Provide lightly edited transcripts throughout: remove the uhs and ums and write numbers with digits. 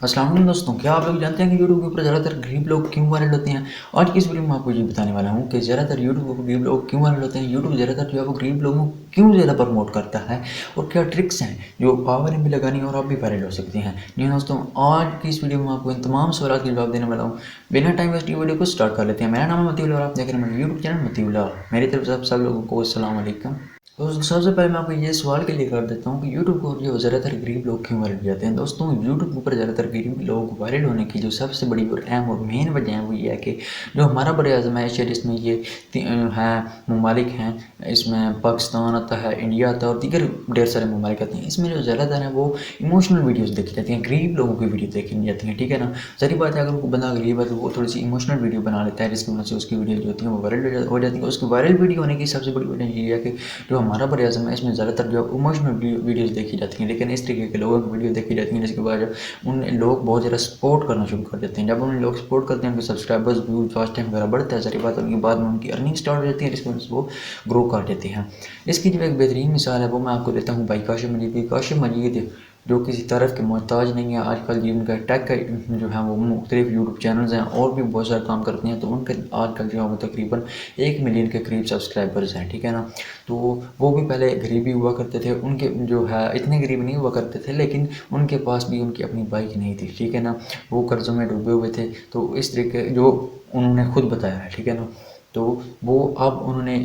अस्सलाम वालेकुम दोस्तों, क्या आप लोग जानते हैं कि यूट्यूब के ऊपर ज़्यादातर गरीब लोग क्यों वायरल होते हैं। आज की इस वीडियो में आपको ये बताने वाला हूँ कि ज़्यादातर यूट्यूब के ऊपर गरीब लोग क्यों वायरल होते हैं। यूट्यूब ज़्यादातर जो है वो गरीब लोगों को क्यों ज़्यादा प्रमोट करता है और क्या ट्रिक्स हैं जो पावर में लगानी है और आप भी वायरल हो सकते हैं। जी दोस्तों, आज की इस वीडियो में आपको इन तमाम सवालों के जवाब देने वाला हूँ। बिना टाइम वेस्ट वीडियो को स्टार्ट कर लेते हैं। मेरा नाम है मतीउल्लाह और आप देख रहे हैं मेरे यूट्यूब चैनल मतीउल्लाह। मेरी तरफ से आप सब लोगों को अस्सलाम वालेकुम। दोस्तों, सबसे पहले मैं आपको ये सवाल के लिए कर देता हूँ कि यूट्यूब पर जो ज़्यादातर गरीब लोग क्यों वायरल हो जाते हैं। दोस्तों, यूट्यूब के ऊपर ज़्यादातर गरीब लोग वायरल होने की जो सबसे बड़ी और अहम और मेन वजह है वो ये है कि जो हमारा बर आज़म है एशिया, जिसमें ये है ममालिक हैं, इसमें पाकिस्तान आता है, इंडिया आता है और दीगर ढेर सारे ममालिक आते हैं। इसमें जो ज़्यादातर है वो इमोशनल वीडियोज़ देखी जाती हैं, गरीब लोगों की वीडियो देखी नहीं जाती हैं। ठीक है ना। सारी बात है, अगर कोई बंदा गरीब है तो वो थोड़ी सी इमोशनल वीडियो बना लेता है, जिसकी वजह से उसकी वीडियो जो होती है वो वायरल हो जाती है। उसकी वायरल वीडियो होने की सबसे बड़ी वजह ये है कि जो हमारा बर आज़म है इसमें ज़्यादातर जो इमोशनल वीडियोज़ देखी जाती हैं, लेकिन इस तरीके के लोगों की वीडियो देखी जाती हैं जिसके बाद उन लोग बहुत ज़्यादा सपोर्ट करना शुरू कर देते हैं। जब उन लोग सपोर्ट करते हैं, उनके सब्सक्राइबर्स, व्यूज, वॉच टाइम वगैरह बढ़ता है। सारी बात उनके बाद में उनकी अर्निंग स्टार्ट हो जाती है, जिसकी वजह से वो ग्रो कर देते हैं। इसकी जो एक बेहतरीन मिसाल है वो मैं आपको देता हूँ भाई काशिफ मजीद की। काशिफ मजीद जो किसी तरफ के मोहताज नहीं है। आजकल जी उनका टेक का जो है वो मुख्तलिफ यूट्यूब चैनल्स हैं और भी बहुत सारा काम करते हैं, तो उनके आजकल जो है वो तकरीबन 1 मिलियन के करीब सब्सक्राइबर्स हैं। ठीक है ना। तो वो भी पहले गरीबी हुआ करते थे, उनके जो है इतने गरीब नहीं हुआ करते थे, लेकिन उनके पास भी उनकी अपनी बाइक नहीं थी। ठीक है ना। वो कर्ज़ों में डूबे हुए थे। तो इस तरीके जो उन्होंने खुद बताया है। ठीक है ना। तो वो अब उन्होंने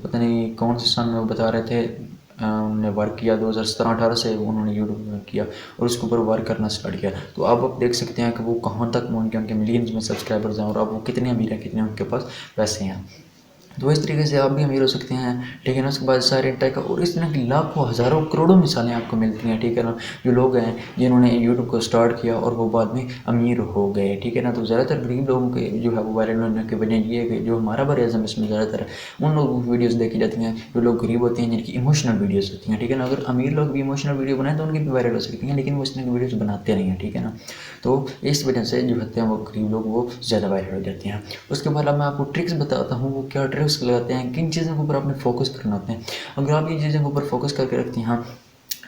पता नहीं कौन से सन में वो बता रहे थे, उन्होंने वर्क किया 2017-18 से उन्होंने यूट्यूब में किया और उसके ऊपर वर्क करना स्टार्ट किया। तो अब आप देख सकते हैं कि वो कहाँ तक पहुँच गए, उनके मिलियंस में सब्सक्राइबर्स हैं और अब वो कितने अमीर हैं, कितने उनके पास पैसे हैं। तो इस तरीके से आप भी अमीर हो सकते हैं। ठीक है ना। उसके बाद सारे टेक और इस तरह की लाखों हज़ारों करोड़ों मिसालें आपको मिलती हैं। ठीक है ना। जो लोग हैं जिन्होंने यूट्यूब को स्टार्ट किया और वो बाद में अमीर हो गए। ठीक है ना। तो ज़्यादातर गरीब लोगों के जो है वो वायरल होने की वजह ये है कि जो हमारा बर आज़म इसमें ज़्यादातर उन लोगों की वीडियोज़ देखी जाती हैं जो लोग गरीब होते हैं, जिनकी इमोशनल वीडियोज़ होती हैं। ठीक है ना। अगर अमीर लोग भी इमोशनल वीडियो बनाएं तो उनकी भी वायरल हो सकती हैं, लेकिन वो इस तरह की वीडियोज़ बनाते नहीं हैं। ठीक है ना। तो इस वजह से जो होते हैं वो गरीब लोग वो ज़्यादा वायरल हो जाते हैं। उसके बाद अब मैं आपको ट्रिक्स बताता हूँ, वो क्या ट्रिक्स लगाते हैं, किन चीज़ों के ऊपर आपने फोकस करना होता है। अगर आप इन चीज़ों के ऊपर फोकस करके रखते हैं,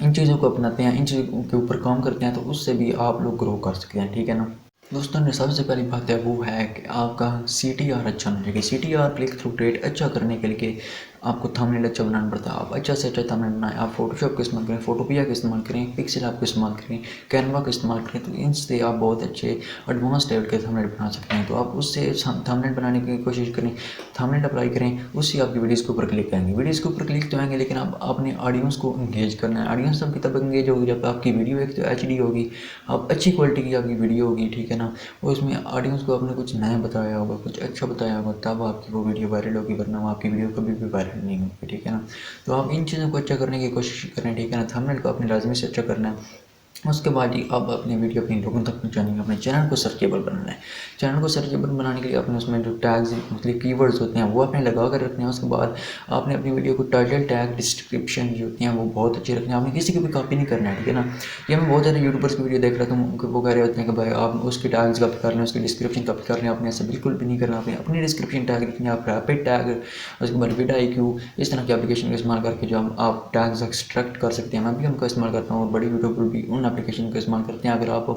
इन चीज़ों को अपनाते हैं, इन चीज़ों के ऊपर काम करते हैं, तो उससे भी आप लोग ग्रो कर सकते हैं। ठीक है ना। दोस्तों ने सबसे पहली बात है वो है कि आपका CTR अच्छा होना चाहिए। CTR क्लिक थ्रू रेट अच्छा करने के लिए आपको थंबनेल अच्छा बनाना पड़ता है। आप अच्छा से अच्छा थंबनेल बनाएं। आप फोटोशॉप का इस्तेमाल करें, फोटोपिया का इस्तेमाल करें, पिक्सल ऐप का इस्तेमाल करें, कैनवा का इस्तेमाल करें। तो इनसे आप बहुत अच्छे एडवांस लेवल के थंबनेल बना सकते हैं। तो आप उससे थंबनेल बनाने की कोशिश करें, थंबनेल अप्लाई करें, उससे आपकी वीडियोज़ के ऊपर क्लिक आएंगे। वीडियोज़ के ऊपर क्लिक तो आएंगे, लेकिन आप अपने ऑडियंस को इंगेज करना है। ऑडियंस तब इंगेज होगी जब आपकी वीडियो एक तो HD होगी, आप अच्छी क्वालिटी की आपकी वीडियो होगी। ठीक है ना। और उसमें ऑडियंस को आपने कुछ नया बताया होगा, कुछ अच्छा बताया होगा, तब आपकी वो वीडियो वायरल होगी, वरना वो आपकी वीडियो कभी भी वायरल नहीं होगी। ठीक है ना। तो आप इन चीज़ों को अच्छा करने की कोशिश करें। ठीक है ना। थंबनेल को अपने लाजमी से अच्छा करना है। उसके बाद ही आप अपनी वीडियो अपने लोगों तक पहुंचानी है। अपने चैनल को सर्चेबल बनाना है। चैनल को सर्चेबल बनाने के लिए आपने उसमें जो टैग्स मतलब कीवर्ड्स होते हैं वो आपने लगा कर रखने हैं। उसके बाद आपने अपनी वीडियो को टाइटल टैग डिस्क्रिप्शन जो होती हैं वो बहुत अच्छी रखनी है। आपने किसी की भी कॉपी नहीं करना है। ठीक है ना। ये मैं बहुत सारे यूट्यूबर्स की वीडियो देख रहा था, वो कह रहे होते हैं कि भाई आप उसके टैग्स कॉपी कर लें, उसकी डिस्क्रिप्शन कॉपी कर लें। आपने ऐसा बिल्कुल भी नहीं करना। आपने अपनी डिस्क्रिप्शन टैग रखनी है, आप रैपिड टैग, उसके बाद vidIQ, इस तरह की एप्लीकेशन का इस्तेमाल करके जो आप टैग्स एक्सट्रैक्ट कर सकते हैं। मैं भी उनका इस्तेमाल करता हूँ और बड़ी यूट्यूबर भी उन एप्लीकेशन का इस्तेमाल करते हैं। अगर आप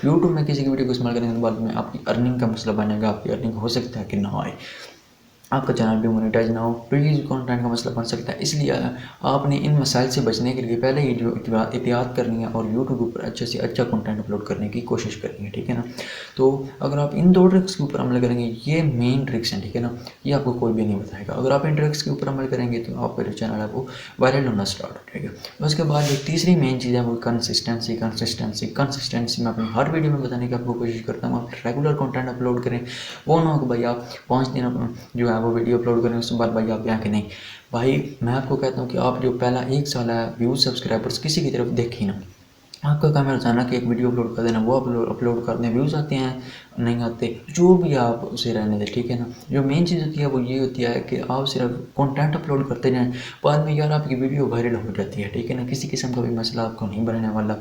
यूट्यूब में किसी की वीडियो को इस्तेमाल करेंगे तो बाद में आपकी अर्निंग का मसला बनेगा। आपकी अर्निंग हो सकता है कि ना आए, आपका चैनल भी मोनेटाइज ना हो, प्लीज़ कंटेंट का मसला बन सकता है। इसलिए आपने इन मसाइल से बचने के लिए पहले ही जो एहतियात करनी है और यूट्यूब पर अच्छे से अच्छा कंटेंट अपलोड करने की कोशिश करनी है। ठीक है ना। तो अगर आप इन 2 ट्रिक्स के ऊपर अमल करेंगे, ये मेन ट्रिक्स हैं। ठीक है ना। ये आपको कोई भी नहीं बताएगा। अगर आप इन ट्रिक्स के ऊपर अमल करेंगे तो आपका जो चैनल है वो वायरल होना स्टार्ट हो जाएगा। उसके बाद जो तीसरी मेन चीज़ है वो कंसिस्टेंसी मैं अपनी हर वीडियो में बताने की आपको कोशिश करता हूँ। आप रेगुलर कंटेंट अपलोड करें। वो ना हो कि भाई आप 5 दिन जो है वो वीडियो अपलोड करें, उसके बाद भाई आप यहाँ के नहीं। भाई मैं आपको कहता हूँ कि आप जो पहला 1 साल है व्यूज़ सब्सक्राइबर्स किसी की तरफ देखें ना। आपका काम है रोज़ाना कि एक वीडियो अपलोड कर देना, वो अपलोड कर दें। व्यूज़ आते हैं नहीं आते जो भी आप उसे रहने दें। ठीक है ना। जो मेन चीज़ होती है वो ये होती है कि आप सिर्फ कंटेंट अपलोड करते जाएं, बाद में यार आपकी वीडियो वायरल हो जाती है। ठीक है ना। किसी किस्म का भी मसला आपको नहीं बनने वाला,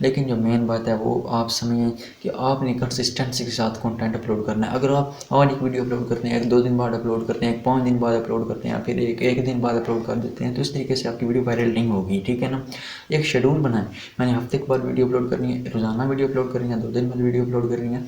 लेकिन जो मेन बात है वो आप समझें कि आपने कंसिस्टेंसी के साथ कंटेंट अपलोड करना है। अगर आप आज एक वीडियो अपलोड करते हैं, 1-2 दिन बाद अपलोड करते हैं, 5 दिन बाद अपलोड करते हैं, फिर एक दिन बाद अपलोड कर देते हैं, तो इस तरीके से आपकी वीडियो वायरल नहीं होगी। ठीक है ना। एक शेड्यूल बनाएं। मैंने हफ्ते एक बार वीडियो अपलोड करनी है, रोज़ाना वीडियो अपलोड करनी है, 2 दिन में वीडियो अपलोड करनी है,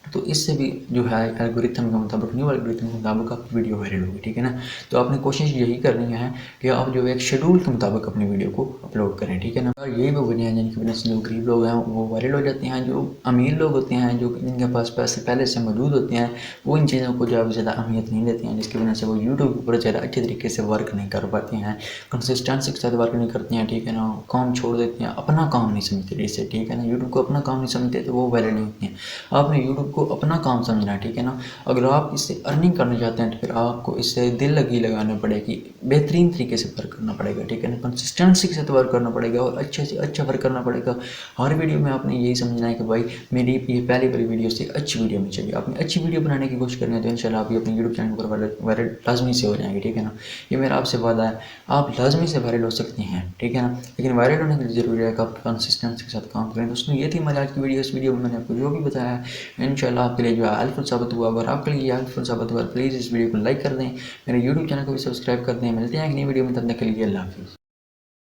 तो इससे भी जो है एल्गोरिथम के मुताबिक, न्यू एल्गोरिथम के मुताबिक आपकी वीडियो वायरल होगी, ठीक है ना। तो आपने कोशिश यही करनी है कि आप जो एक शेड्यूल के मुताबिक अपनी वीडियो को अपलोड करें, ठीक है ना। और यही वो वजह है जिनकी वजह से जो गरीब लोग हैं वो वायरल हो जाते हैं। जो अमीर लोग होते हैं, जो जिनके पास पैसे पहले से मौजूद होते हैं, वो इन चीज़ों को जो है ज़्यादा अहमियत नहीं देते हैं, जिसकी वजह से वो यूट्यूब के ऊपर ज़्यादा अच्छे तरीके से वर्क नहीं कर पाते हैं, कंसिस्टेंसी के साथ वर्क नहीं करते हैं, ठीक है ना। काम छोड़ देते हैं, अपना काम नहीं समझते इससे, ठीक है ना। यूट्यूब को अपना काम नहीं समझते तो वो वायरल नहीं होती हैं। आपने यूट्यूब को अपना काम समझना है, ठीक है ना। अगर आप इससे अर्निंग करना चाहते हैं तो फिर आपको इससे दिल लगी लगानी पड़ेगी, बेहतरीन तरीके से वर्क करना पड़ेगा, ठीक है ना। कंसिस्टेंसी के साथ वर्क करना पड़ेगा और अच्छे से अच्छा वर्क करना पड़ेगा। हर वीडियो में आपने यही समझना है कि भाई मेरी ये पहली वाली वीडियो से अच्छी वीडियो में चाहिए। आपने अच्छी वीडियो बनाने की कोशिश करनी है तो इंशाल्लाह आप भी अपने यूट्यूब चैनल पर वायरल लाजमी से हो जाएंगे, ठीक है ना। ये मेरा आपसे वादा है, आप लाजमी से वायरल हो सकते हैं, ठीक है ना। लेकिन वायरल होने के लिए ज़रूरी है कि आप कंसिस्टेंसी के साथ काम करें। दोस्तों ये थी हमारी आज की वीडियो। इस वीडियो में मैंने आपको जो भी बताया है इंशाल्लाह आपके लिए जो है हेल्पफुल साबित हुआ। अगर आपके लिए हेल्पफुल साबित हुआ प्लीज़ इस वीडियो को लाइक कर दें, मेरे यूट्यूब चैनल को भी सब्सक्राइब कर दें। मिलते हैं एक नई वीडियो में, तब तक के लिए अल्लाह हाफ़िज़।